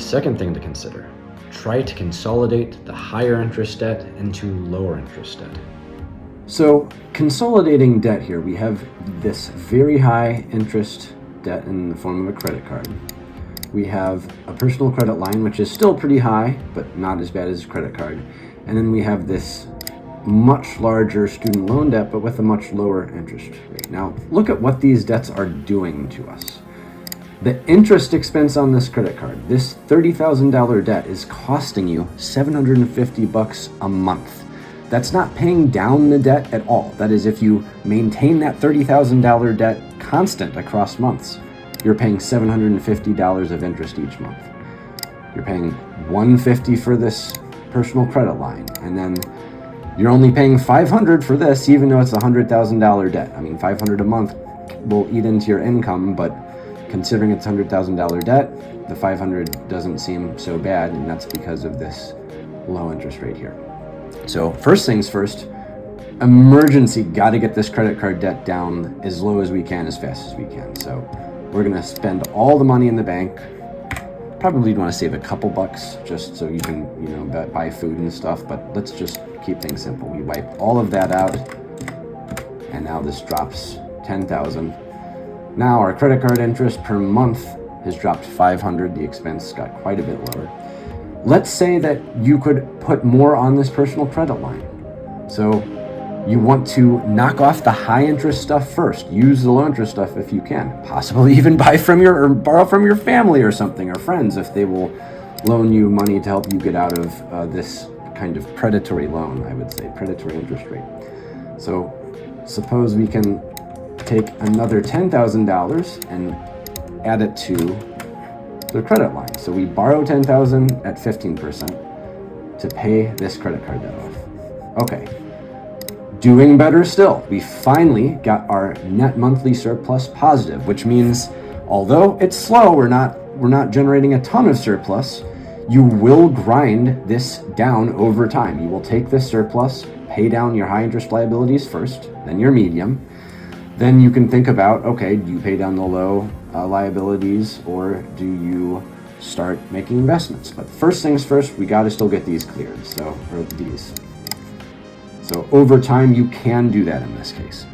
second thing to consider. Try to consolidate the higher interest debt into lower interest debt. So consolidating debt here, we have this very high interest debt in the form of a credit card. We have a personal credit line, which is still pretty high, but not as bad as a credit card. And then we have this much larger student loan debt, but with a much lower interest rate. Now, look at what these debts are doing to us. The interest expense on this credit card, this $30,000 debt, is costing you $750 a month. That's not paying down the debt at all. That is, if you maintain that $30,000 debt constant across months, you're paying $750 of interest each month. You're paying $150 for this personal credit line, and then you're only paying $500 for this, even though it's a $100,000 debt. I mean, $500 a month will eat into your income, but considering it's $100,000 debt, the $500 doesn't seem so bad, and that's because of this low interest rate here. So first things first, emergency, got to get this credit card debt down as low as we can, as fast as we can. So we're going to spend all the money in the bank. Probably want to save a couple bucks just so you can, buy food and stuff, but let's just keep things simple. We wipe all of that out, and now this drops $10,000. Now our credit card interest per month has dropped $500. The expense got quite a bit lower. Let's say that you could put more on this personal credit line. So you want to knock off the high interest stuff first. Use the low interest stuff if you can. Possibly even borrow from your family or something, or friends if they will loan you money to help you get out of this kind of predatory loan, I would say, predatory interest rate. So suppose we can take another $10,000 and add it to the credit line. So we borrow $10,000 at 15% to pay this credit card debt off. Okay. Doing better still, we finally got our net monthly surplus positive, which means although it's slow, we're not generating a ton of surplus, you will grind this down over time. You will take this surplus, pay down your high interest liabilities first, then your medium. Then you can think about, okay, do you pay down the low liabilities, or do you start making investments? But first things first, we got to still get these cleared. So over time, you can do that in this case.